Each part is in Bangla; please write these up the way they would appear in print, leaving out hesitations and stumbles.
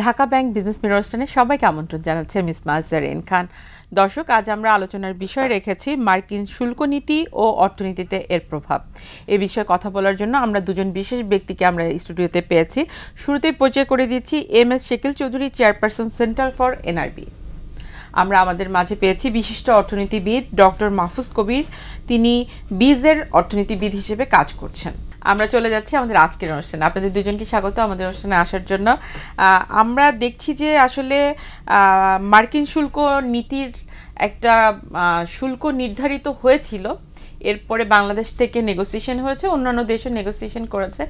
ঢাকা ব্যাংক বিজনেস মিরর অনুষ্ঠানে সবাইকে আমন্ত্রণ জানাচ্ছে মিস মাজজারিন খান। দর্শক, আজ আমরা আলোচনার বিষয় রেখেছি মার্কিন শুল্ক নীতি ও অর্থনীতিতে এর প্রভাব। এ বিষয়ে কথা বলার জন্য আমরা দুজন বিশেষ ব্যক্তিকে আমরা স্টুডিওতে পেয়েছি। শুরুতেই পরিচয় করে দিচ্ছি MS. Shakil Chowdhury, chairperson centre for NRB. আমরা আমাদের মাঝে পেয়েছি বিশিষ্ট অর্থনীতিবিদ ডক্টর মাহফুজ কবির, তিনি বিজের অর্থনীতিবিদ হিসেবে কাজ করছেন। আমরা চলে যাচ্ছি আমাদের আজকের অনুষ্ঠানে। আপনাদের দুজনকে স্বাগত আমাদের অনুষ্ঠানে আসার জন্য। আমরা দেখছি যে আসলে মার্কিন শুল্ক নীতির একটা শুল্ক নির্ধারিত হয়েছিল, এরপরে বাংলাদেশ থেকে নেগোসিয়েশন হয়েছে, অন্যান্য দেশও নেগোসিয়েশন করেছে,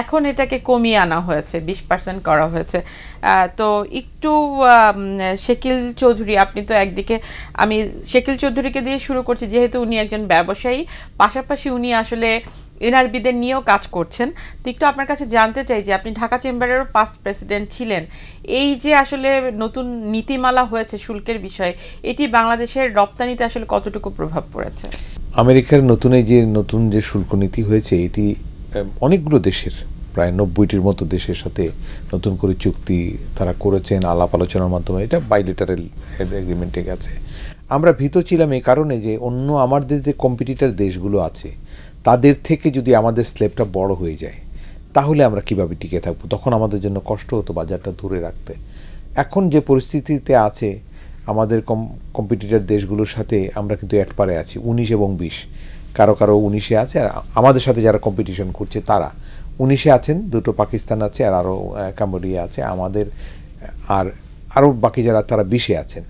এখন এটাকে কমিয়ে আনা হয়েছে, 20% করা হয়েছে। তো একটু শেকিল চৌধুরী, আপনি তো একদিকে, আমি শেকিল চৌধুরীকে দিয়ে শুরু করছি যেহেতু উনি একজন ব্যবসায়ী, পাশাপাশি উনি আসলে এনআরবিদের নিয়েও কাজ করছেন। তো একটু আপনার কাছে জানতে চাই যে আপনি ঢাকা চেম্বারেরও পাস্ট প্রেসিডেন্ট ছিলেন, এই যে আসলে নতুন নীতিমালা হয়েছে শুল্কের বিষয়ে, এটি বাংলাদেশের রপ্তানিতে আসলে কতটুকু প্রভাব পড়েছে? আমেরিকার নতুন যে শুল্ক নীতি হয়েছে, এটি অনেকগুলো দেশের, প্রায় 90টির মতো দেশের সাথে নতুন করে চুক্তি তারা করেছেন আলাপ আলোচনার মাধ্যমে। এটা বাইলেটারাল এগ্রিমেন্টে গেছে। আমরা ভীত ছিলাম এই কারণে যে অন্য আমাদের যে কম্পিটিটর দেশগুলো আছে তাদের থেকে যদি আমাদের স্ল্যাবটা বড় হয়ে যায় তাহলে আমরা কিভাবে টিকে থাকবো, তখন আমাদের জন্য কষ্ট হতো বাজারটা ধরে রাখতে। এখন যে পরিস্থিতিতে আছে আমাদের কম্পিটিটর দেশগুলোর সাথে আমরা কিন্তু একপারে আছি, 19 এবং 20, কারো 19-এ আছে, আর আমাদের সাথে যারা কম্পিটিশন করছে তারা 19-এ আছেন, দুটো পাকিস্তান আছে আর আরও কাম্বোডিয়া আছে আমাদের, আর আরও বাকি যারা তারা 20-এ আছেন।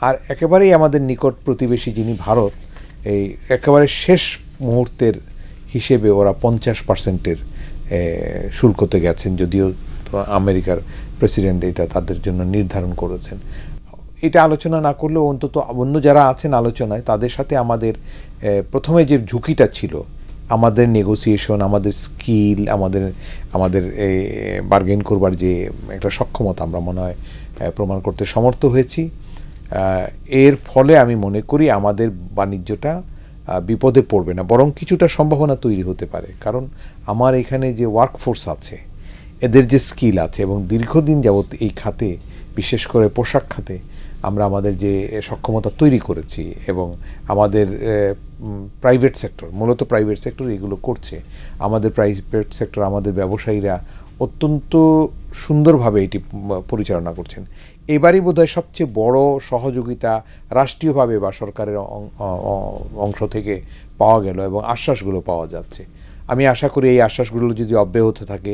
আর একেবারেই আমাদের নিকট প্রতিবেশী যিনি ভারত, এই একেবারে শেষ মুহূর্তের হিসেবে ওরা 50%-এর শুল্কতে গেছেন, যদিও আমেরিকার প্রেসিডেন্ট এটা তাদের জন্য নির্ধারণ করেছেন। এটা আলোচনা না করলেও অন্তত অন্য যারা আছেন আলোচনায় তাদের সাথে আমাদের প্রথমে যে ঝুঁকিটা ছিল, আমাদের নেগোসিয়েশন, আমাদের স্কিল, আমাদের বার্গেন করবার যে একটা সক্ষমতা আমরা মনে হয় প্রমাণ করতে সমর্থ হয়েছি। এর ফলে আমি মনে করি আমাদের বাণিজ্যটা বিপদে পড়বে না, বরং কিছুটা সম্ভাবনা তৈরি হতে পারে। কারণ আমার এখানে যে ওয়ার্কফোর্স আছে, এদের যে স্কিল আছে, এবং দীর্ঘদিন যাবৎ এই খাতে, বিশেষ করে পোশাক খাতে আমরা আমাদের যে সক্ষমতা তৈরি করেছি, এবং আমাদের প্রাইভেট সেক্টর, মূলত প্রাইভেট সেক্টর এগুলো করছে, আমাদের প্রাইভেট সেক্টর, আমাদের ব্যবসায়ীরা অত্যন্ত সুন্দরভাবে এটি পরিচালনা করছেন। এবারই বোধহয় সবচেয়ে বড় সহযোগিতা রাষ্ট্রীয়ভাবে বা সরকারের অংশ থেকে পাওয়া গেল এবং আশ্বাসগুলো পাওয়া যাচ্ছে। আমি আশা করি এই আশ্বাসগুলো যদি অব্যাহত থাকে,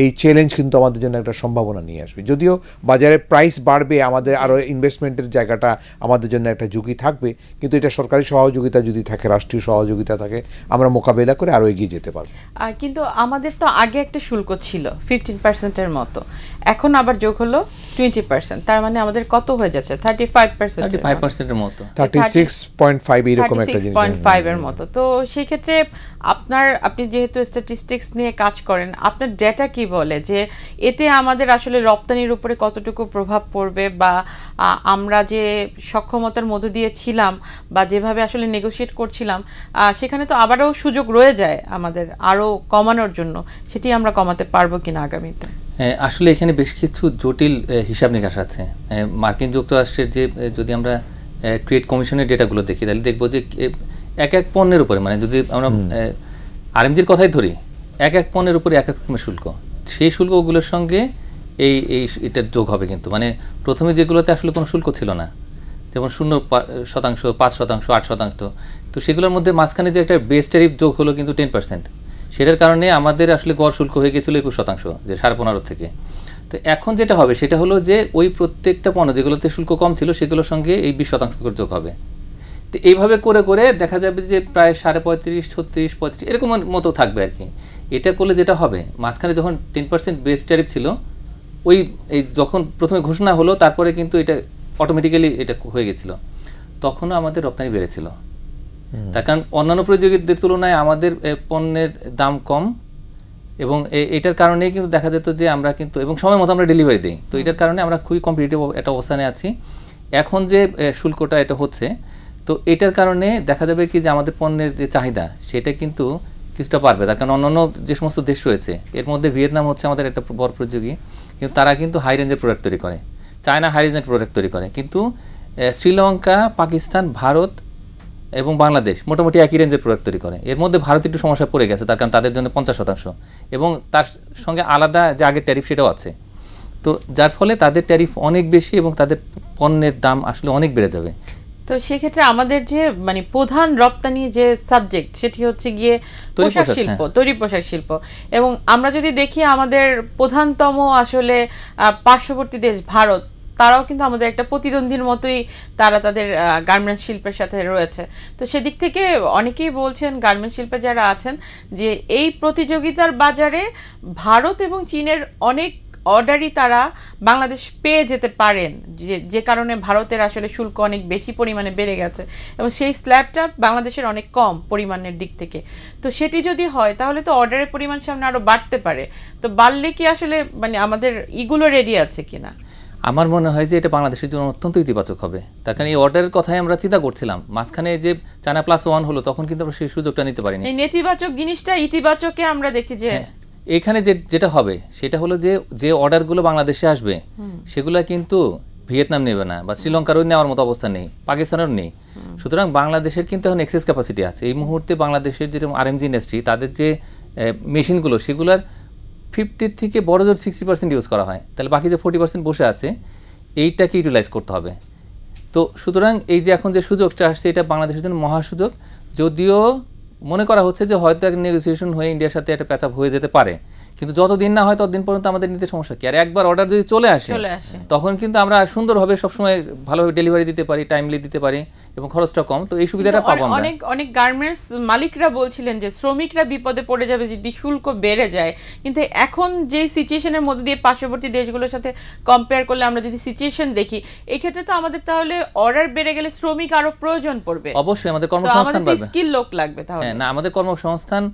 এই চ্যালেঞ্জ কিন্তু আমাদের জন্য একটা সম্ভাবনা নিয়ে আসবে। যদিও বাজারে প্রাইস বাড়বে, আমাদের আরও ইনভেস্টমেন্টের জায়গাটা আমাদের জন্য একটা ঝুঁকি থাকবে, কিন্তু এটা সরকারি সহযোগিতা যদি থাকে, রাষ্ট্রীয় সহযোগিতা থাকে, আমরা মোকাবেলা করে আরও এগিয়ে যেতে পারবো। কিন্তু আমাদের তো আগে একটা শুল্ক ছিল 15%-এর মতো, এখন আবার যোগ হলো 20%, তার মানে আমাদের কত হয়ে যাচ্ছে? 35%-এর মতো, 36.5 এরকম একটা জিনিস, 36.5-এর মতো। তো সেই ক্ষেত্রে আপনি যেহেতু স্ট্যাটিস্টিক্স নিয়ে কাজ করেন, আপনার ডেটা কি বলে যে এতে আমাদের আসলে রপ্তানির উপরে কতটুকু প্রভাব পড়বে, বা আমরা যে সক্ষমতার মধ্য দিয়ে ছিলাম বা যেভাবে আসলে নেগোশিয়েট করছিলাম, সেখানে তো আবারও সুযোগ রয়ে যায় আমাদের আরও কমানোর জন্য, সেটি আমরা কমাতে পারবো কিনা আগামীতে? আসলে এখানে বেশ কিছু জটিল হিসাব নিকাশ আছে। মার্কিন যুক্তরাষ্ট্রের যে, যদি আমরা ট্রেড কমিশনের ডেটাগুলো দেখি তাহলে দেখবো যে এক এক পণ্যের উপরে, মানে যদি আমরা আরএমজির কথাই ধরি, এক এক পণ্যের উপরে এক এক রকমের শুল্ক, সেই শুল্কগুলোর সঙ্গে এটা যোগ হবে। কিন্তু মানে প্রথমে যেগুলোতে আসলে কোনো শুল্ক ছিল না, যেমন 0%, 5%, 8%, তো সেগুলোর মধ্যে মাঝখানে যে একটা বেস ট্যারিফ যোগ হলো কিন্তু 10%, সেটার কারণে আমাদের আসলে গড় শুল্ক হয়ে গেছিলো 21%, যে 15.5 থেকে। তো এখন যেটা হবে সেটা হলো যে ওই প্রত্যেকটা পণ্য যেগুলোতে শুল্ক কম ছিল সেগুলোর সঙ্গে এই 20% করে যোগ হবে। তো এইভাবে করে করে দেখা যাবে যে প্রায় 35%, 36%, 35% এরকম মতো থাকবে আর কি। এটা করলে যেটা হবে, মাঝখানে যখন 10% বেস ট্যারিফ ছিল, এই যখন প্রথমে ঘোষণা হলো তারপরে কিন্তু এটা অটোমেটিক্যালি এটা হয়ে গেছিলো, তখনও আমাদের রপ্তানি বেড়েছিল। তার কারণ অন্যান্য প্রতিযোগীদের তুলনায় আমাদের পণ্যের দাম কম, এবং এটার কারণেই কিন্তু দেখা যেত যে আমরা কিন্তু, এবং সময় মতো আমরা ডেলিভারি দিই, তো এটার কারণে আমরা খুবই কম্পিটিটিভ একটা অবস্থানে আছি। এখন যে শুল্কটা এটা হচ্ছে, তো এটার কারণে দেখা যাবে কি যে আমাদের পণ্যের যে চাহিদা সেটা কিন্তু কিছুটা পারবে। তার কারণ অন্যান্য যে সমস্ত দেশ রয়েছে, এর মধ্যে ভিয়েতনাম হচ্ছে আমাদের একটা বড় প্রতিযোগী, কিন্তু তারা কিন্তু হাই রেঞ্জের প্রোডাক্ট তৈরি করে, চায়না হাই রেঞ্জের প্রোডাক্ট তৈরি করে, কিন্তু শ্রীলঙ্কা, পাকিস্তান, ভারত এবং বাংলাদেশ মোটামুটি একই রেঞ্জের প্রোডাক্ট তৈরি করে। এর মধ্যে ভারত একটু সমস্যা পড়ে গেছে, তার কারণ তাদের জন্য 50% এবং তার সঙ্গে আলাদা যে আগের ট্যারিফ সেটাও আছে। তো যার ফলে তাদের ট্যারিফ অনেক বেশি এবং তাদের পণ্যের দাম আসলে অনেক বেড়ে যাবে। তো সেক্ষেত্রে আমাদের যে মানে প্রধান রপ্তানি যে সাবজেক্ট সেটি হচ্ছে গিয়ে পোশাক শিল্প, তৈরি পোশাক শিল্প। এবং আমরা যদি দেখি আমাদের প্রধানতম আসলে পার্শ্ববর্তী দেশ ভারত, তারাও কিন্তু আমাদের একটা প্রতিদ্বন্দ্বীর মতোই তারা তাদের গার্মেন্টস শিল্পের সাথে রয়েছে। তো সেদিক থেকে অনেকেই বলছেন গার্মেন্টস শিল্পে যারা আছেন যে এই প্রতিযোগিতার বাজারে ভারত এবং চীনের অনেক অর্ডারই তারা বাংলাদেশ পেয়ে যেতে পারেন, যে কারণে ভারতের আসলে শুল্ক অনেক বেশি পরিমাণে বেড়ে গেছে এবং সেই স্ল্যাবটা বাংলাদেশের অনেক কম পরিমাণের দিক থেকে। তো সেটি যদি হয় তাহলে তো অর্ডারের পরিমাণ সামনে আরও বাড়তে পারে। তো বাড়লে কি আসলে মানে আমাদের ইগুলো রেডি আছে কিনা? আমার মনে হয় যে এটা বাংলাদেশের জন্য অত্যন্ত ইতিবাচক হবে। তার কারণ এই অর্ডারের কথাই আমরা চিন্তা করছিলাম, মাঝখানে যে চায়না +1 হলো তখন কিন্তু আমরা সেই সুযোগটা নিতে পারিনি। এই নেতিবাচক জিনিসটা ইতিবাচকে আমরা দেখছি যে এখানে যেটা হবে সেটা হলো যে অর্ডারগুলো বাংলাদেশে আসবে সেগুলো কিন্তু ভিয়েতনাম নেবে না, বা শ্রীলঙ্কারও নেওয়ার মতো অবস্থা নেই, পাকিস্তানেরও নেই। সুতরাং বাংলাদেশের কিন্তু এখন এক্সেস ক্যাপাসিটি আছে। এই মুহূর্তে বাংলাদেশের যেরকম আরএমজি ইন্ডাস্ট্রি, তাদের যে মেশিনগুলো সেগুলোর 50 থেকে বড় জোর 60% ইউজ করা হয়, তাহলে বাকি যে 40% বসে আছে এইটাকে ইউটিলাইজ করতে হবে। তো সুতরাং এই যে এখন যে সুযোগটা আসছে এটা বাংলাদেশের জন্য মহা সুযোগ। যদিও মনে করা হচ্ছে যে হয়তো এক নেগোসিয়েশন হয়ে ইন্ডিয়ার সাথে একটা প্যাচ আপ হয়ে যেতে পারে, কিন্তু যতদিন না হয় ততদিন পর্যন্ত আমাদের নিতে সমস্যা কি। আর একবার অর্ডার যদি চলে আসে তখন কিন্তু আমরা সুন্দরভাবে সবসময় ভালোভাবে ডেলিভারি দিতে পারি, টাইমলি দিতে পারি এবং খরচটা কম। তো এই সুবিধাটা পাবো আমরা। অনেক গার্মেন্টস মালিকরা বলছিলেন যে শ্রমিকরা বিপদে পড়ে যাবে যদি শুল্ক বেড়ে যায়, কিন্তু এখন যে সিচুয়েশনের মধ্যে দিয়ে পার্শ্ববর্তী দেশগুলোর সাথে কম্পেয়ার করলে আমরা যদি সিচুয়েশন দেখি, এই ক্ষেত্রে তো আমাদের তাহলে অর্ডার বেড়ে গেলে শ্রমিক আরো প্রয়োজন পড়বে। অবশ্যই আমাদের কর্মসংস্থান বাড়বে, স্কিল লোক লাগবে। তাহলে না আমাদের কর্মসংস্থান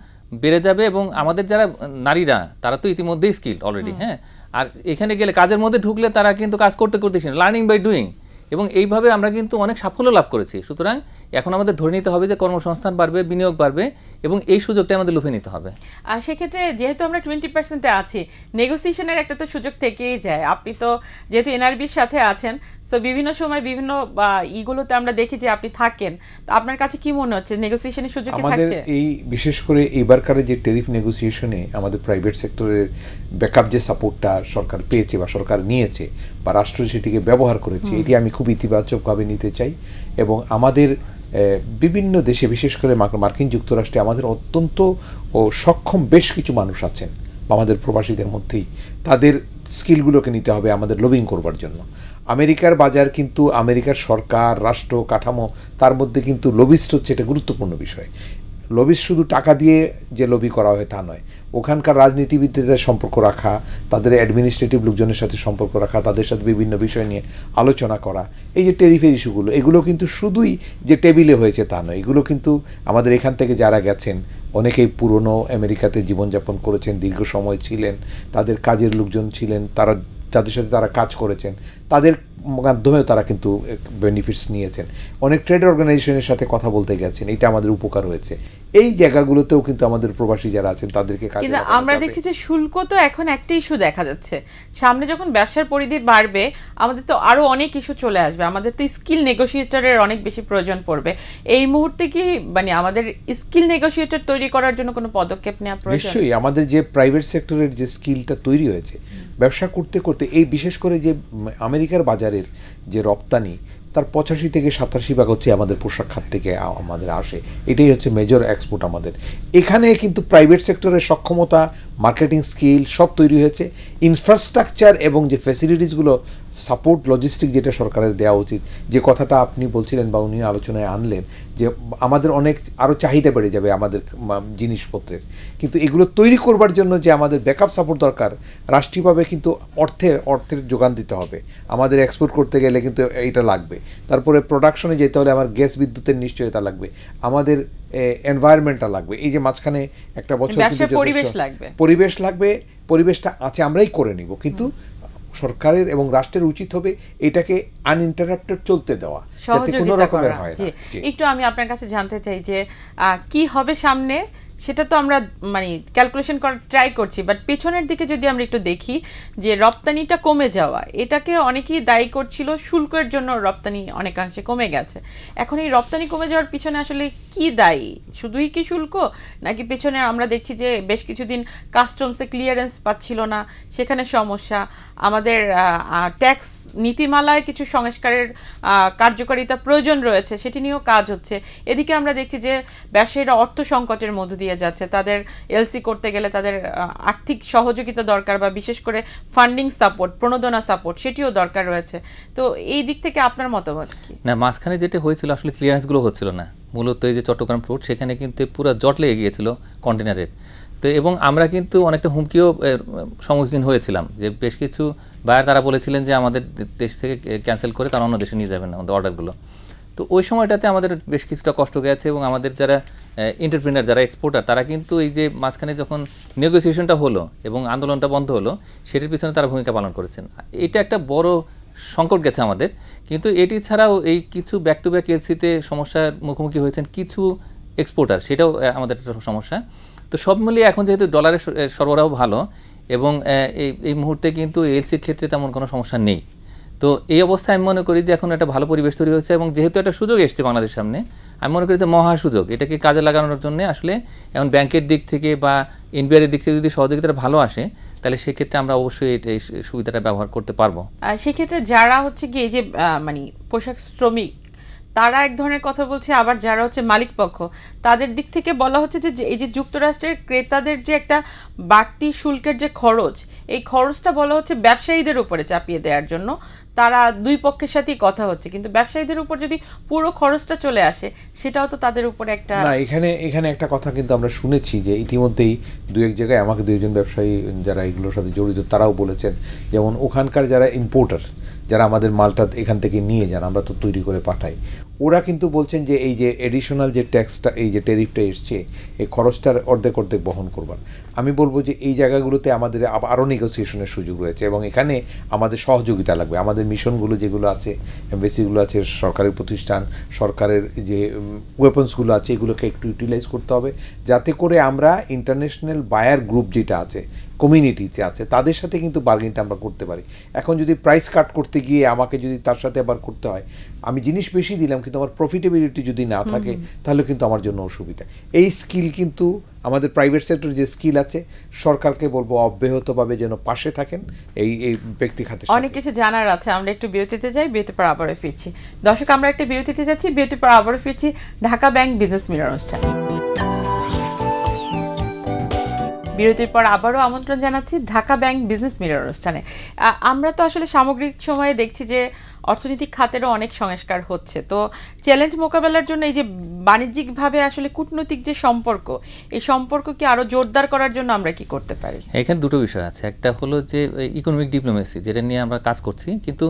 বেড়ে যাবে এবং আমাদের যারা নারীরা তারা তো ইতিমধ্যেই স্কিল অলরেডি, হ্যাঁ, আর এখানে গেলে কাজের মধ্যে ঢুকলে তারা কিন্তু কাজ করতে করতে লার্নিং বাই ডুইং, এবং এইভাবে আমরা কিন্তু অনেক সাফল্য লাভ করেছি। সুতরাং এখন আমাদের ধরে নিতে হবে যে কর্মসংস্থান বাড়বে, বিনিয়োগ বাড়বে এবং এই সুযোগটা আমাদের লুফে নিতে হবে। আর সেক্ষেত্রে যেহেতু আমরা 20%-এ আছি, নেগোসিয়েশনের একটা তো সুযোগ থেকেই যায়। আপনি তো যেহেতু এনআরবির সাথে আছেন, তো বিভিন্ন সময় বিভিন্ন ইগুলোতে আমরা দেখি যে আপনি থাকেন, আপনার কাছে কি মনে হচ্ছে নেগোসিয়েশনের সুযোগ কি থাকছে? আমাদের এই বিশেষ করে এইবারকার যে ট্যারিফ নেগোসিয়েশনে আমাদের প্রাইভেট সেক্টরের ব্যাকআপ যে সাপোর্টটা সরকার পেয়েছে বা সরকার নিয়েছে বা রাষ্ট্র সেটিকে ব্যবহার করেছে, এটি আমি খুব ইতিবাচকভাবে নিতে চাই। এবং আমাদের বিভিন্ন দেশে বিশেষ করে মার্কিন যুক্তরাষ্ট্রে আমাদের অত্যন্ত সক্ষম বেশ কিছু মানুষ আছেন আমাদের প্রবাসীদের মধ্যেই, তাদের স্কিলগুলোকে নিতে হবে আমাদের লবিং করবার জন্য। আমেরিকার বাজার কিন্তু আমেরিকার সরকার, রাষ্ট্র কাঠামো, তার মধ্যে কিন্তু লবিস্ট হচ্ছে এটা গুরুত্বপূর্ণ বিষয়। লবিস্ট শুধু টাকা দিয়ে যে লবি করা হয় তা নয়, ওখানকার রাজনীতিবিদদের সম্পর্ক রাখা, তাদের অ্যাডমিনিস্ট্রেটিভ লোকজনের সাথে সম্পর্ক রাখা, তাদের সাথে বিভিন্ন বিষয় নিয়ে আলোচনা করা। এই যে ট্যারিফের ইস্যুগুলো, এগুলো কিন্তু শুধুই যে টেবিলে হয়েছে তা নয়, এগুলো কিন্তু আমাদের এখান থেকে যারা গেছেন অনেকেই পুরনো আমেরিকাতে জীবনযাপন করেছেন, দীর্ঘ সময় ছিলেন, তাদের কাজের লোকজন ছিলেন, তারা যাদের সাথে তারা কাজ করেছেন, তাদের মাধ্যমেও তারা কিন্তু বেনিফিটস নিয়েছেন। অনেক ট্রেড অর্গানাইজেশনের সাথে কথা বলতে গেছেন, এটা আমাদের উপকার হয়েছে। এই জায়গাগুলোতেও কিন্তু আমাদের প্রবাসী যারা আছেন তাদেরকে কাজে লাগানো যাবে। আমরা দেখছি যে শুল্ক তো এখন একটা ইস্যু দেখা যাচ্ছে, সামনে যখন ব্যবসার পরিধি বাড়বে আমাদের তো আরো অনেক ইস্যু চলে আসবে, আমাদের তো স্কিল নেগোসিয়েটরের অনেক বেশি প্রয়োজন পড়বে। এই মুহূর্তে কি মানে আমাদের স্কিল নেগোসিয়েটর তৈরি করার জন্য কোনো পদক্ষেপ নেওয়া প্রয়োজন? নিশ্চয়ই, আমাদের যে প্রাইভেট সেক্টরের যে স্কিলটা তৈরি হয়েছে ব্যবসা করতে করতে, এই বিশেষ করে যে আমেরিকার বাজারের যে রপ্তানি, তার 85 থেকে 87% হচ্ছে আমাদের পোশাক খাত থেকে আমাদের আসে। এটাই হচ্ছে মেজর এক্সপোর্ট আমাদের। এখানে কিন্তু প্রাইভেট সেক্টরের সক্ষমতা, মার্কেটিং স্কিল সব তৈরি হয়েছে। ইনফ্রাস্ট্রাকচার এবং যে ফ্যাসিলিটিসগুলো সাপোর্ট লজিস্টিক যেটা সরকারের দেওয়া উচিত, যে কথাটা আপনি বলছিলেন বা উনি আলোচনায় আনলেন যে আমাদের অনেক আরও চাহিদা বেড়ে যাবে আমাদের জিনিসপত্রের, কিন্তু এগুলো তৈরি করবার জন্য যে আমাদের ব্যাকআপ সাপোর্ট দরকার, রাষ্ট্রীয়ভাবে কিন্তু অর্থের যোগান দিতে হবে। আমাদের এক্সপোর্ট করতে গেলে কিন্তু এটা লাগবে। তারপরে প্রোডাকশনে যেতে হলে আমার গ্যাস বিদ্যুতের নিশ্চয়তা লাগবে, আমাদের এনভায়রনমেন্টটা লাগবে। এই যে মাঝখানে একটা বছর পরিবেশ লাগবে, পরিবেশটা আছে আমরাই করে নিব, কিন্তু সরকারের এবং রাষ্ট্রের উচিত হবে এটাকে আনইন্টারাপ্টেড চলতে দেওয়া, যাতে কোনো রকমের হয় না। একটু আমি আপনার কাছে জানতে চাই যে কি হবে সামনে, সেটা তো আমরা মানে ক্যালকুলেশন করার ট্রাই করছি, বাট পেছনের দিকে যদি আমরা একটু দেখি যে রপ্তানিটা কমে যাওয়া, এটাকে অনেকেই দায়ী করছিল শুল্কের জন্য রপ্তানি অনেকাংশে কমে গেছে। এখন এই রপ্তানি কমে যাওয়ার পিছনে আসলে কি দায়ী? শুধুই কি শুল্ক, নাকি পেছনে আমরা দেখছি যে বেশ কিছুদিন কাস্টমসে ক্লিয়ারেন্স পাচ্ছিল না, সেখানে সমস্যা, আমাদের ট্যাক্স নীতিমালায় কিছু সংস্কারের কার্যকারিতা প্রয়োজন রয়েছে, সেটি নিয়েও কাজ হচ্ছে। এদিকে আমরা দেখছি যে ব্যবসায়ীরা অর্থ সংকটের মধ্য দিয়ে যাচ্ছে, তাদের এলসি করতে গেলে তাদের আর্থিক সহযোগিতা দরকার, বা বিশেষ করে ফান্ডিং সাপোর্ট, প্রণোদনা সাপোর্ট, সেটিও দরকার রয়েছে। তো এই দিক থেকে আপনার মতামত কি? না, মাঝখানে যেটা হয়েছিল আসলে ক্লিয়ারেন্সগুলো হচ্ছিল না। মূলত এই যে চট্টগ্রাম পোর্ট, সেখানে কিন্তু পুরো জট লেগে গিয়েছিল কন্টেনারের। তো এবং আমরা কিন্তু অনেকটা হুমকিও সম্মুখীন হয়েছিলাম যে বেশ কিছু বায়ার তারা বলেছিলেন যে আমাদের দেশ থেকে ক্যান্সেল করে তারা অন্য দেশে নিয়ে যাবেন না আমাদের অর্ডারগুলো। তো ওই সময়টাতে আমাদের বেশ কিছুটা কষ্ট গেছে, এবং আমাদের যারা এন্টারপ্রিনার, যারা এক্সপোর্টার, তারা কিন্তু এই যে মাঝখানে যখন নেগোসিয়েশনটা হলো এবং আন্দোলনটা বন্ধ হলো, সেটির পিছনে তারা ভূমিকা পালন করেছেন। এটা একটা বড় সংকট গেছে আমাদের। কিন্তু এটি ছাড়াও এই কিছু ব্যাক টু ব্যাক এলসিতে সমস্যার মুখোমুখি হয়েছেন কিছু এক্সপোর্টার, সেটাও আমাদের একটা সমস্যা। তো সব মিলিয়ে এখন যেহেতু ডলারের সরবরাহ ভালো, এবং এই মুহূর্তে কিন্তু এলসির ক্ষেত্রে তেমন কোনো সমস্যা নেই। তো এই অবস্থায় আমি মনে করি যে এখন একটা ভালো পরিবেশ তৈরি হয়েছে, এবং যেহেতু একটা সুযোগ এসছে বাংলাদেশের সামনে, আমি মনে করি যে মহা সুযোগ। এটাকে কাজে লাগানোর জন্য আসলে এখন ব্যাংকের দিক থেকে বা এনবিআর এর দিক থেকে যদি সহযোগিতাটা ভালো আসে, তাহলে সেক্ষেত্রে আমরা অবশ্যই এই সুবিধাটা ব্যবহার করতে পারবো। সেক্ষেত্রে যারা হচ্ছে কি এই যে মানে পোশাক শ্রমিক, তারা এক ধরনের কথা বলছে, আবার যারা হচ্ছে মালিক পক্ষ, তাদের দিক থেকে বলা হচ্ছে যে এই যে যুক্তরাষ্ট্রের ক্রেতাদের যে একটা বাড়তি শুল্কের যে খরচ, এই খরচটা বলা হচ্ছে ব্যবসায়ীদের উপরে চাপিয়ে দেওয়ার জন্য। তারা দুই পক্ষের সাথেই কথা হচ্ছে, কিন্তু ব্যবসায়ীদের উপর যদি পুরো খরচটা চলে আসে, সেটাও তো তাদের উপরে একটা না। এখানে একটা কথা কিন্তু আমরা শুনেছি যে ইতিমধ্যেই দু এক জায়গায় আমাকে দুইজন ব্যবসায়ী যারা এগুলোর সাথে জড়িত তারাও বলেছেন, যেমন ওখানকার যারা ইম্পোর্টার, যারা আমাদের মালটা এখান থেকে নিয়ে যান, আমরা তো তৈরি করে পাঠাই, ওরা কিন্তু বলছেন যে এই যে এডিশনাল যে ট্যাক্সটা, এই যে ট্যারিফটা এসছে, এই খরচটার অর্ধেক বহন করবার। আমি বলবো যে এই জায়গাগুলোতে আমাদের আরও নেগোসিয়েশনের সুযোগ রয়েছে, এবং এখানে আমাদের সহযোগিতা লাগবে। আমাদের মিশনগুলো যেগুলো আছে, এমবেসিগুলো আছে, সরকারি প্রতিষ্ঠান, সরকারের যে ওয়েপন্সগুলো আছে, এগুলোকে একটু ইউটিলাইজ করতে হবে, যাতে করে আমরা ইন্টারন্যাশনাল বায়ার গ্রুপ যেটা আছে, কমিউনিটিতে আছে, তাদের সাথে কিন্তু বার্গেনটা আমরা করতে পারি। এখন যদি প্রাইস কাট করতে গিয়ে আমাকে যদি তার সাথে আবার করতে হয়, আমি জিনিস বেশি দিলাম কিন্তু আমার প্রফিটেবিলিটি যদি না থাকে, তাহলে কিন্তু আমার জন্য অসুবিধা। এই স্কিল কিন্তু আমাদের প্রাইভেট সেক্টরে যে স্কিল আছে, সরকারকে বলবো অব্যাহতভাবে যেন পাশে থাকেন এই ব্যক্তি খাতে। অনেক কিছু জানার আছে। আমরা একটু বিরতিতে যাই, বিরতির পর আবারও ফিরছি। দর্শক, আমরা একটা বিরতিতে যাচ্ছি, বিরতির পর আবারও ফিরছি ঢাকা ব্যাংক বিজনেস মিরর অনুষ্ঠানে। বিরতির পর আবারও আমন্ত্রণ জানাচ্ছি ঢাকা ব্যাংক বিজনেস মিরর অনুষ্ঠানে। আমরা তো আসলে সামগ্রিক সময়ে দেখছি যে অর্থনৈতিক খাতেরও অনেক সংস্কার হচ্ছে। তো চ্যালেঞ্জ মোকাবেলার জন্য এই যে বাণিজ্যিকভাবে আসলে কূটনৈতিক যে সম্পর্ক, এই সম্পর্ককে আরও জোরদার করার জন্য আমরা কি করতে পারি? এখানে দুটো বিষয় আছে। একটা হলো যে ইকোনমিক ডিপ্লোমেসি, যেটা নিয়ে আমরা কাজ করছি, কিন্তু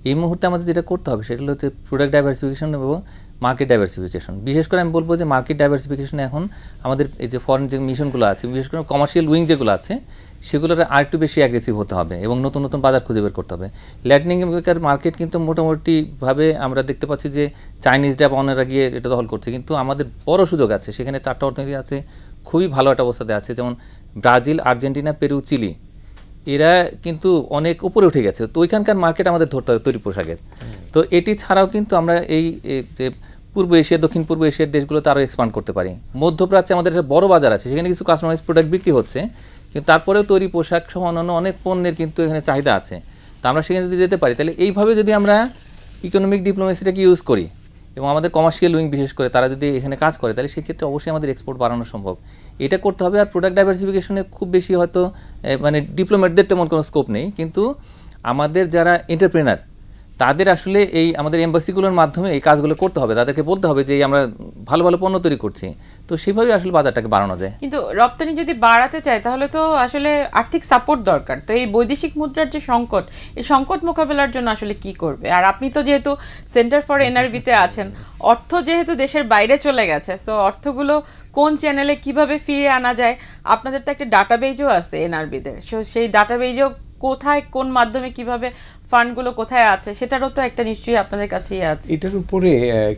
এই মুহূর্তে আমাদের যেটা করতে হবে সেটা হলো যে প্রোডাক্ট ডাইভার্সিফিকেশন এবং মার্কেট ডাইভার্সিফিকেশন। বিশেষ করে আমি বলবো যে মার্কেট ডাইভার্সিফিকেশন এখন আমাদের এই যে ফরেন যে মিশনগুলো আছে, বিশেষ করে কমার্শিয়াল উইং যেগুলো আছে, সেগুলোর আর একটু বেশি অ্যাগ্রেসিভ হতে হবে এবং নতুন নতুন বাজার খুঁজে বের করতে হবে। ল্যাটিন আমেরিকার মার্কেট কিন্তু মোটামুটিভাবে আমরা দেখতে পাচ্ছি যে চাইনিজরা বা অন্যরা গিয়ে এটা দখল করছে, কিন্তু আমাদের বড় সুযোগ আছে। সেখানে 4টা অর্থনীতি আছে, খুবই ভালো একটা অবস্থাতে আছে, যেমন ব্রাজিল, আর্জেন্টিনা, পেরু, চিলি। এরা কিন্তু অনেক উপরে উঠে গেছে। তো ওইখানকার মার্কেট আমাদের ধরতে হবে তৈরি পোশাকের। তো এটি ছাড়াও কিন্তু আমরা এই যে পূর্ব এশিয়া, দক্ষিণ পূর্ব এশিয়ার দেশগুলোতে আরও এক্সপান্ড করতে পারি। মধ্যপ্রাচ্যে আমাদের একটা বড় বাজার আছে, সেখানে কিছু কাস্টমাইজ প্রোডাক্ট বিক্রি হচ্ছে, কিন্তু তারপরেও তৈরি পোশাক সহ অন্যান্য অনেক পণ্যের কিন্তু এখানে চাহিদা আছে। তো আমরা সেখানে যদি যেতে পারি, তাহলে এইভাবে যদি আমরা ইকোনমিক ডিপ্লোমেসিটাকে ইউজ করি এবং আমাদের কমার্শিয়াল উইং বিশেষ করে তারা যদি এখানে কাজ করে, তাহলে সেক্ষেত্রে অবশ্যই আমাদের এক্সপোর্ট বাড়ানো সম্ভব। এটা করতে হবে। আর প্রোডাক্ট ডাইভার্সিফিকেশনে খুব বেশি হয়তো মানে ডিপ্লোমেটদের তেমন কোনো স্কোপ নেই, কিন্তু আমাদের যারা এন্টারপ্রেনার, তাদের আসলে এই আমাদের এম্বাসিগুলোর মাধ্যমে এই কাজগুলো করতে হবে। তাদেরকে বলতে হবে যে আমরা ভালো ভালো পণ্য তৈরি করছি। তো সেভাবে আসলে বাজারটাকে বাড়ানো যায়। কিন্তু রপ্তানি যদি বাড়াতে চায়, তাহলে তো আসলে আর্থিক সাপোর্ট দরকার। তো এই বৈদেশিক মুদ্রার যে সংকট, এই সংকট মোকাবেলার জন্য আসলে কি করবে? আর আপনি তো যেহেতু সেন্টার ফর এনআরবিতে আছেন, অর্থ যেহেতু দেশের বাইরে চলে গেছে, তো অর্থগুলো কোন চ্যানেলে কিভাবে ফিরিয়ে আনা যায়? আপনাদের তো একটা ডাটাবেজও আছে এনআরবিদের, সেই ডাটাবেজও কোথায়, কোন মাধ্যমে, কিভাবে ফান্ডগুলো কোথায় আছে সেটারও তো একটা নিশ্চয়ই আপনাদের কাছেই আছে। এটার উপরে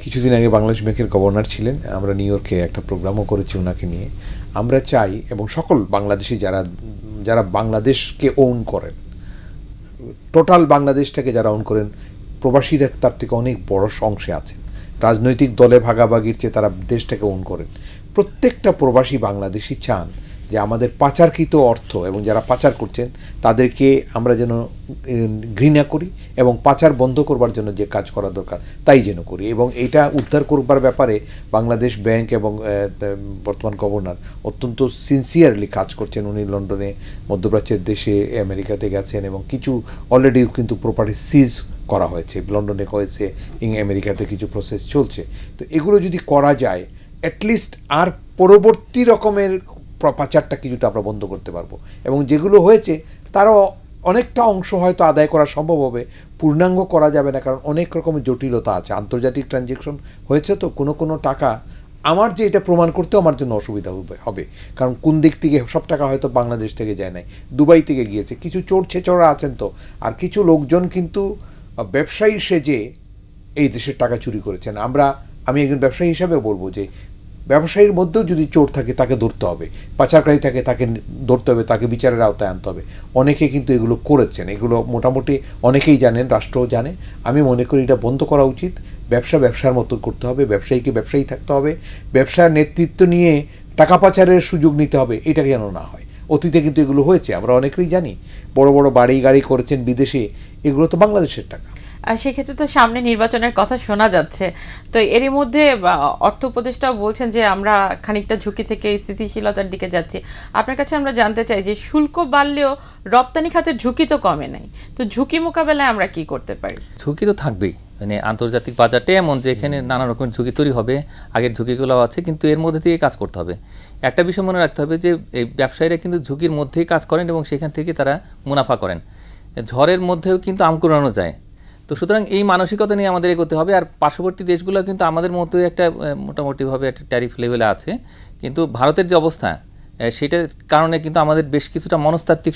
কিছুদিন আগে বাংলাদেশ ব্যাংকের গভর্নর ছিলেন, আমরা নিউ ইয়র্কে একটা প্রোগ্রামও করেছি ওনাকে নিয়ে। আমরা চাই এবং সকল বাংলাদেশি যারা বাংলাদেশকে ওন করেন, টোটাল বাংলাদেশটাকে যারা ওন করেন, প্রবাসীরা তার থেকে অনেক বড় অংশে আছেন। রাজনৈতিক দলে ভাগাভাগির চেয়ে তারা দেশটাকে ওন করেন। প্রত্যেকটা প্রবাসী বাংলাদেশি চান যে আমাদের পাচারকৃত অর্থ এবং যারা পাচার করছেন তাদেরকে আমরা যেন ঘৃণা করি এবং পাচার বন্ধ করবার জন্য যে কাজ করা দরকার তাই যেন করি। এবং এইটা উদ্ধার করবার ব্যাপারে বাংলাদেশ ব্যাংক এবং বর্তমান গভর্নর অত্যন্ত সিনসিয়ারলি কাজ করছেন। উনি লন্ডনে, মধ্যপ্রাচ্যের দেশে, আমেরিকাতে গেছেন এবং কিছু অলরেডি কিন্তু প্রপার্টি সিজ করা হয়েছে, লন্ডনে হয়েছে, আমেরিকাতে কিছু প্রসেস চলছে। তো এগুলো যদি করা যায় অ্যাটলিস্ট আর পরবর্তী রকমের পাচারটা কিছুটা আমরা বন্ধ করতে পারবো এবং যেগুলো হয়েছে তারও অনেকটা অংশ হয়তো আদায় করা সম্ভব হবে, পূর্ণাঙ্গ করা যাবে না, কারণ অনেক রকমের জটিলতা আছে। আন্তর্জাতিক ট্রানজ্যাকশন হয়েছে, তো কোনো টাকা আমার যে এটা প্রমাণ করতেও আমার জন্য অসুবিধা হবে, কারণ কোন দিক থেকে সব টাকা হয়তো বাংলাদেশ থেকে যায় নাই, দুবাই থেকে গিয়েছে। কিছু চোর ছেচোরা আছেন তো, আর কিছু লোকজন কিন্তু ব্যবসায়ী সেজে এই দেশের টাকা চুরি করেছেন। আমি একজন ব্যবসায়ী হিসাবেও বলবো যে ব্যবসায়ীর মধ্যেও যদি চোর থাকে তাকে ধরতে হবে, পাচারকারী থাকে তাকে ধরতে হবে, তাকে বিচারের আওতায় আনতে হবে। অনেকে কিন্তু এগুলো করেছেন, এগুলো মোটামুটি অনেকেই জানেন, রাষ্ট্রও জানে। আমি মনে করি এটা বন্ধ করা উচিত। ব্যবসার মতো করতে হবে, ব্যবসায়ীকে ব্যবসায়ী থাকতে হবে, ব্যবসার নেতৃত্ব নিয়ে টাকা পাচারের সুযোগ নিতে হবে, এটা যেন না হয়। অতীতে কিন্তু এগুলো হয়েছে, আমরা অনেকেই জানি। বড় বড় গাড়ি করেছেন বিদেশে, এগুলো তো বাংলাদেশের টাকা। আর সেক্ষেত্রে তো সামনে নির্বাচনের কথা শোনা যাচ্ছে, তো এরই মধ্যে অর্থ উপদেষ্টাও বলছেন যে আমরা খানিকটা ঝুঁকি থেকে স্থিতিশীলতার দিকে যাচ্ছি। আপনার কাছে আমরা জানতে চাই যে শুল্ক বাড়লেও রপ্তানি খাতের ঝুঁকি তো কমে নাই, তো ঝুঁকি মোকাবেলায় আমরা কি করতে পারি? ঝুঁকি তো থাকবেই, মানে আন্তর্জাতিক বাজারটা এমন যে এখানে নানা রকমের ঝুঁকি তৈরি হবে, আগের ঝুঁকিগুলো আছে, কিন্তু এর মধ্যে দিয়ে কাজ করতে হবে। একটা বিষয় মনে রাখতে হবে যে এই ব্যবসায়ীরা কিন্তু ঝুঁকির মধ্যেই কাজ করেন এবং সেখান থেকে তারা মুনাফা করেন। ঝড়ের মধ্যেও কিন্তু আম কুড়ানো যায়। তো সুতরাং এই মানসিকতা নিয়ে আমাদের এগোতে হবে। আর পার্শ্ববর্তী দেশগুলো কিন্তু আমাদের মতোই একটা মোটামুটিভাবে একটা ট্যারিফ লেভেলে আছে, কিন্তু ভারতের যে অবস্থা সেটার কারণে কিন্তু আমাদের বেশ কিছুটা মনস্তাত্ত্বিক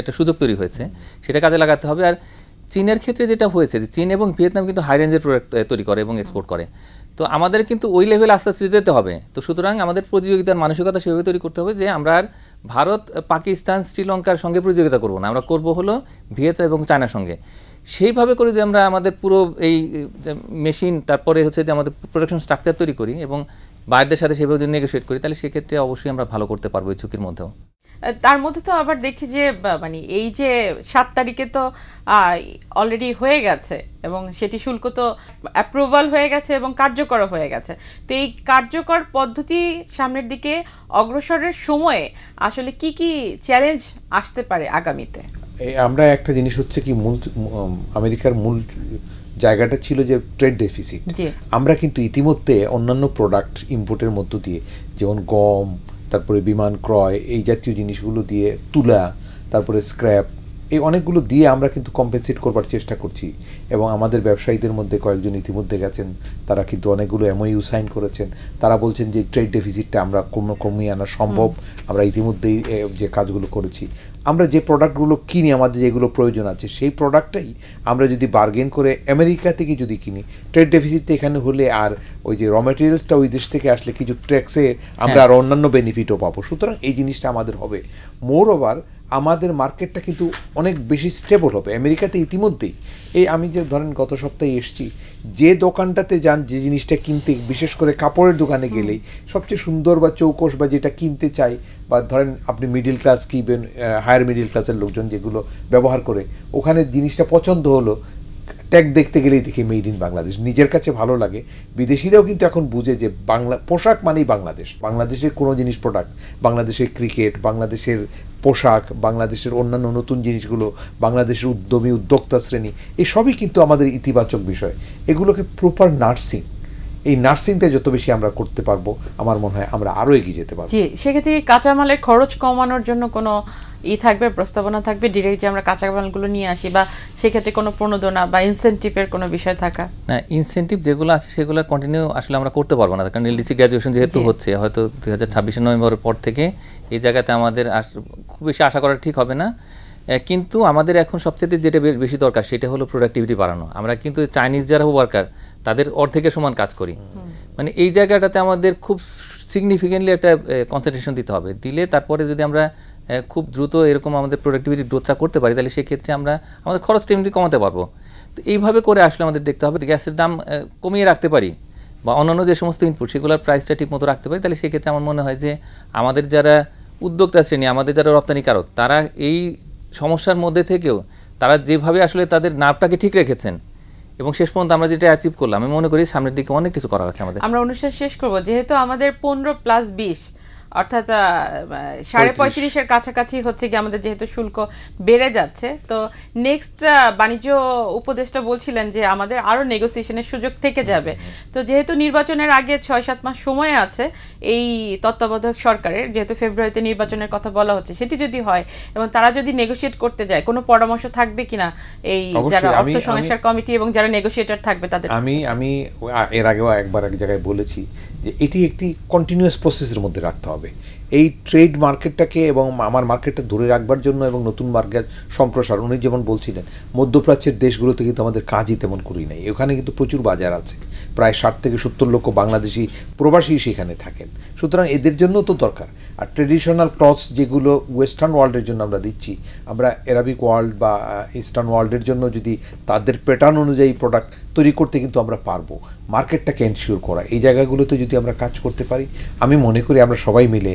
একটা সুযোগ তৈরি হয়েছে, সেটা কাজে লাগাতে হবে। আর চীনের ক্ষেত্রে যেটা হয়েছে যে চীন এবং ভিয়েতনাম কিন্তু হাই রেঞ্জের প্রোডাক্ট তৈরি করে এবং এক্সপোর্ট করে, তো আমাদের কিন্তু ওই লেভেলে আস্তে আস্তে যেতে হবে। তো সুতরাং আমাদের প্রতিযোগিতার মানসিকতা সেভাবে তৈরি করতে হবে যে আমরা আর ভারত, পাকিস্তান, শ্রীলঙ্কার সঙ্গে প্রতিযোগিতা করব না, আমরা করব হলো ভিয়েতনাম এবং চায়নার সঙ্গে। সেইভাবে করে যদি আমরা আমাদের পুরো এই মেশিন, তারপরে হচ্ছে যে আমাদের প্রোডাকশন স্ট্রাকচার তৈরি করি এবং বাইরের সাথে সেভাবে যদি নেগোশিয়েট করি, তাহলে সেক্ষেত্রে অবশ্যই আমরা ভালো করতে পারবো এই ঝুঁকির মধ্যেও। তার মধ্যে তো আবার দেখছি যে মানে এই যে 7 তারিখে তো অলরেডি হয়ে গেছে এবং সেটি শুল্ক তো অ্যাপ্রুভাল হয়ে গেছে এবং কার্যকর হয়ে গেছে। তো এই কার্যকর পদ্ধতি সামনের দিকে অগ্রসরের সময়ে আসলে কি কি চ্যালেঞ্জ আসতে পারে আগামীতে? আমরা একটা জিনিস হচ্ছে কি, আমেরিকার মূল জায়গাটা ছিল যে ট্রেড ডেফিসিট। আমরা কিন্তু ইতিমধ্যে অন্যান্য প্রোডাক্ট ইম্পোর্টের মধ্য দিয়ে, যেমন গম, তারপরে বিমান ক্রয়, এই জাতীয় জিনিসগুলো দিয়ে, তুলা, তারপরে স্ক্র্যাপ, এই অনেকগুলো দিয়ে আমরা কিন্তু কম্পেনসেট করবার চেষ্টা করছি। এবং আমাদের ব্যবসায়ীদের মধ্যে কয়েকজন ইতিমধ্যে গেছেন, তারা কিন্তু অনেকগুলো এমওইউ সাইন করেছেন। তারা বলছেন যে ট্রেড ডেফিসিটটা আমরা কমিয়ে আনা সম্ভব। আমরা ইতিমধ্যেই যে কাজগুলো করেছি, আমরা যে প্রোডাক্টগুলো কিনি, আমাদের যেগুলো প্রয়োজন আছে সেই প্রোডাক্টটাই আমরা যদি বার্গেন করে আমেরিকা থেকে যদি কিনি, ট্রেড ডেফিসিট এখানে হলে আর ওই যে র মেটেরিয়ালসটা ওই দেশ থেকে আসলে কিছু ট্যাক্সে আমরা আর অন্যান্য বেনিফিটও পাবো। সুতরাং এই জিনিসটা আমাদের হবে। মোর ওভার আমাদের মার্কেটটা কিন্তু অনেক বেশি স্টেবল হবে। আমেরিকাতে ইতিমধ্যেই আমি যে ধরেন গত সপ্তাহে এসছি, যে দোকানটাতে যান যে জিনিসটা কিনতে, বিশেষ করে কাপড়ের দোকানে গেলেই সবচেয়ে সুন্দর বা চৌকস বা যেটা কিনতে চাই, বা ধরেন আপনি মিডিল ক্লাস কিনবেন, হায়ার মিডিল ক্লাসের লোকজন যেগুলো ব্যবহার করে, ওখানে জিনিসটা পছন্দ হলো, ট্যাগ দেখতে গেলেই দেখি মেড ইন বাংলাদেশ, নিজের কাছে ভালো লাগে। বিদেশিরাও কিন্তু এখন বুঝে যে বাংলা পোশাক মানেই বাংলাদেশ, বাংলাদেশের কোনো জিনিস প্রোডাক্ট, বাংলাদেশের ক্রিকেট, বাংলাদেশের পোশাক, বাংলাদেশের অন্যান্য নতুন জিনিসগুলো, বাংলাদেশের উদ্যমী উদ্যোক্তা শ্রেণী, এই সবই কিন্তু আমাদের ইতিবাচক বিষয়। এগুলোকে প্রপার নার্সিং, এই নার্সিংটা যত বেশি আমরা করতে পারবো, আমার মনে হয় আমরা আরও এগিয়ে যেতে পারবো। জি, সেক্ষেত্রে কাঁচামালের খরচ কমানোর জন্য কোনো থাকবে, প্রস্তাবনা থাকবে ডিরেক্ট যে আমরা কাঁচামালগুলো নিয়ে আসি, বা সেক্ষেত্রে কোনো প্রণোদনা বা ইনসেন্টিভের কোনো বিষয় থাকা? না, ইনসেন্টিভ যেগুলো আছে সেগুলো কন্টিনিউ আসলে আমরা করতে পারবো না, কারণ এলডিসি গ্র্যাজুয়েশন যেহেতু হচ্ছে, হয়তো 2026 নভেম্বরের পর থেকে এই জায়গাতে আমাদের খুব বেশি আশা করা ঠিক হবে না। কিন্তু আমাদের এখন সবচেয়ে যেটা বেশি দরকার সেটা হলো প্রোডাক্টিভিটি বাড়ানো। আমরা কিন্তু চাইনিজ যারা ওয়ার্কার তাদের অর্ধেকের সমান কাজ করি, মানে এই জায়গাটাতে আমাদের খুব সিগনিফিকেন্টলি একটা কনসেন্ট্রেশন দিতে হবে। দিলে তারপরে যদি আমরা খুব দ্রুত এরকম আমাদের প্রোডাক্টিভিটি গ্রোথটা করতে পারি তাহলে সেক্ষেত্রে আমরা আমাদের খরচটা এমনি কমাতে পারবো। তো এইভাবে করে আসলে আমাদের দেখতে হবে গ্যাসের দাম কমিয়ে রাখতে পারি বা অন্যান্য যে সমস্ত ইনপুট সেগুলোর প্রাইসটা ঠিক মতো রাখতে পারি, তাহলে সেক্ষেত্রে আমার মনে হয় যে আমাদের যারা উদ্যোক্তা শ্রেণী, আমাদের যারা রপ্তানিকারক, তারা এই সমস্যার মধ্যে থেকেও তারা যেভাবে আসলে তাদের নার্ভটাকে ঠিক রেখেছেন এবং শেষ পর্যন্ত আমরা যেটা অ্যাচিভ করলাম, আমি মনে করি সামনের দিকে অনেক কিছু করার আছে আমাদের। আমরা অনুষ্ঠান শেষ করব, যেহেতু আমাদের 15+20 অর্থাৎ 35.5-এর কাছাকাছি হচ্ছে কি আমাদের যেহেতু শুল্ক বেড়ে যাচ্ছে, তো নেক্সট বাণিজ্য উপদেষ্টা বলছিলেন যে আমাদের আরও নেগোসিয়েশনের সুযোগ থেকে যাবে। তো যেহেতু নির্বাচনের আগে 6-7 মাস সময় আছে এই তত্ত্বাবধায়ক সরকারের, যেহেতু ফেব্রুয়ারিতে নির্বাচনের কথা বলা হচ্ছে, সেটি যদি হয় এবং তারা যদি নেগোশিয়েট করতে যায়, কোনো পরামর্শ থাকবে কিনা এই যারা অর্থ সংস্কার কমিটি এবং যারা নেগোশিয়েটর থাকবে তাদের? আমি এর আগেও একবার এক জায়গায় বলেছি যে এটি একটি কন্টিনিউয়াস প্রসেসের মধ্যে রাখতে হবে। এই ট্রেড মার্কেটটাকে এবং আমার মার্কেটটা ধরে রাখবার জন্য এবং নতুন মার্কেট সম্প্রসারণ, উনি যেমন বলছিলেন মধ্যপ্রাচ্যের দেশগুলোতে কিন্তু আমাদের কাজই তেমন করি নাই, ওখানে কিন্তু প্রচুর বাজার আছে, প্রায় 60 থেকে 70 লক্ষ বাংলাদেশি প্রবাসী সেখানে থাকেন, সুতরাং এদের জন্য তো দরকার। আর ট্রেডিশনাল ক্লথস যেগুলো ওয়েস্টার্ন ওয়ার্ল্ডের জন্য আমরা দিচ্ছি, আমরা অ্যারাবিক ওয়ার্ল্ড বা ইস্টার্ন ওয়ার্ল্ডের জন্য যদি তাদের প্যাটার্ন অনুযায়ী প্রোডাক্ট তৈরি করতে কিন্তু আমরা পারবো। মার্কেটটাকে এনশিওর করা, এই জায়গাগুলোতে যদি আমরা কাজ করতে পারি, আমি মনে করি আমরা সবাই মিলে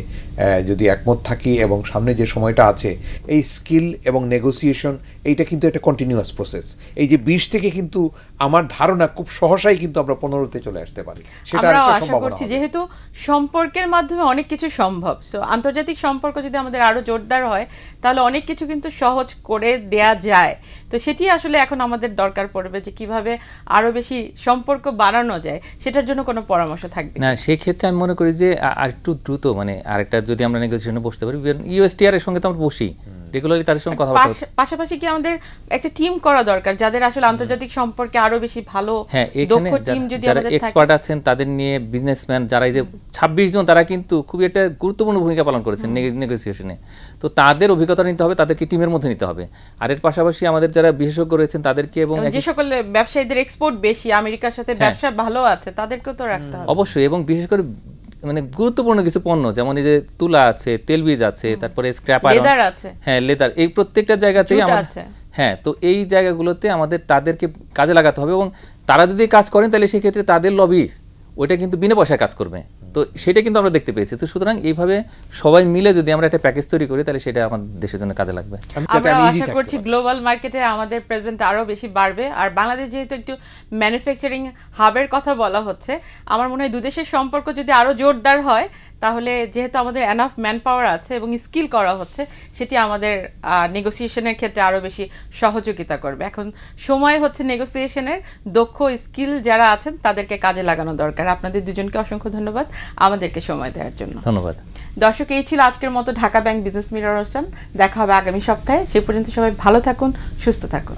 যদি একমত থাকি এবং সামনে যে সময়টা আছে এই স্কিল এবং নেগোসিয়েশন, এইটা কিন্তু একটা কন্টিনিউয়াস প্রসেস। এই যে 20 থেকে কিন্তু আমার ধারণা খুব সহসাই কিন্তু আমরা 15-তে চলে আসতে পারি, সেটা একটা সম্ভাবনা আছে। যেহেতু সম্পর্কের মাধ্যমে অনেক কিছু সম্ভব, সো আন্তর্জাতিক সম্পর্ক যদি আমাদের আরো জোরদার হয় তাহলে অনেক কিছু কিন্তু সহজ করে দেয়া যায়। তো সেটি আসলে এখন আমাদের দরকার পড়বে যে কিভাবে আরো বেশি সম্পর্ক বাড়ানো যায়, সেটার জন্য কোনো পরামর্শ থাকবে না? সেই ক্ষেত্রে আমি মনে করি যে আর একটু দ্রুত, মানে আরেকটা যদি আমরা নেগোসিয়েশনে বসতে পারি, ইউএসটিআর এর সঙ্গে তো আমরা বসি রেগুলারলি, তাদের সঙ্গে কথা বলতে হবে। পাশাপাশি কি আমাদের একটা টিম করা দরকার যাদের আসলে আন্তর্জাতিক সম্পর্কে আরো বেশি ভালো দক্ষ টিম যদি যারা এক্সপার্ট আছেন তাদের নিয়ে বিজনেসম্যান যারা, এই যে 26 জন, তারা কিন্তু খুবই একটা গুরুত্বপূর্ণ ভূমিকা পালন করেছেন নেগোসিয়েশনে। তো তাদের অভিজ্ঞতা নিতে হবে, তাদেরকে টিমের মধ্যে নিতে হবে। আর এর পাশাপাশি আমাদের যারা বিশেষজ্ঞ রয়েছেন তাদেরকে, এবং যে সকল ব্যবসায়ীদের এক্সপোর্ট বেশি, আমেরিকার সাথে ব্যবসা ভালো আছে, তাদেরকেও তো রাখতে হবে অবশ্যই। এবং বিশেষ করে মানে গুরুত্বপূর্ণ কিছু পণ্য, যেমন এই যে তুলা আছে, তেলবীজ আছে, তারপরে স্ক্র্যাপ আয়রন, লেদার আছে, হ্যাঁ লেদার, এই প্রত্যেকটা জায়গাতেই আমাদের, হ্যাঁ, তো এই জায়গাগুলোতে আমাদের তাদেরকে কাজে লাগাতে হবে। এবং তারা যদি কাজ করেন তাহলে সেক্ষেত্রে তাদের লবি ওইটা কিন্তু বিনা পয়সায় কাজ করবে, তো সেটা কিন্তু আমরা দেখতে পেয়েছি। তো সুতরাং এইভাবে সবাই মিলে যদি আমরা একটা প্যাকেজ তৈরি করি তাহলে সেটা আমাদের দেশের জন্য কাজে লাগবে। আমরা আশা করছি গ্লোবাল মার্কেটে আমাদের প্রেজেন্ট আরো বেশি বাড়বে। আর বাংলাদেশ যেহেতু একটু ম্যানুফ্যাকচারিং হাবের কথা বলা হচ্ছে, আমার মনে হয় দুই দেশের সম্পর্ক যদি আরো জোরদার হয় তাহলে যেহেতু আমাদের এনাফ ম্যান পাওয়ার আছে এবং স্কিল করা হচ্ছে, সেটি আমাদের নেগোসিয়েশনের ক্ষেত্রে আরো বেশি সহযোগিতা করবে। এখন সময় হচ্ছে নেগোসিয়েশনের, দক্ষ স্কিল যারা আছেন তাদেরকে কাজে লাগানো দরকার। আপনাদের দুজনকে অসংখ্য ধন্যবাদ আমাদেরকে সময় দেওয়ার জন্য। ধন্যবাদ দর্শক, এই ছিল আজকের মতো ঢাকা ব্যাংক বিজনেস মিরর অনুষ্ঠান। দেখা হবে আগামী সপ্তাহে। সে পর্যন্ত সবাই ভালো থাকুন, সুস্থ থাকুন।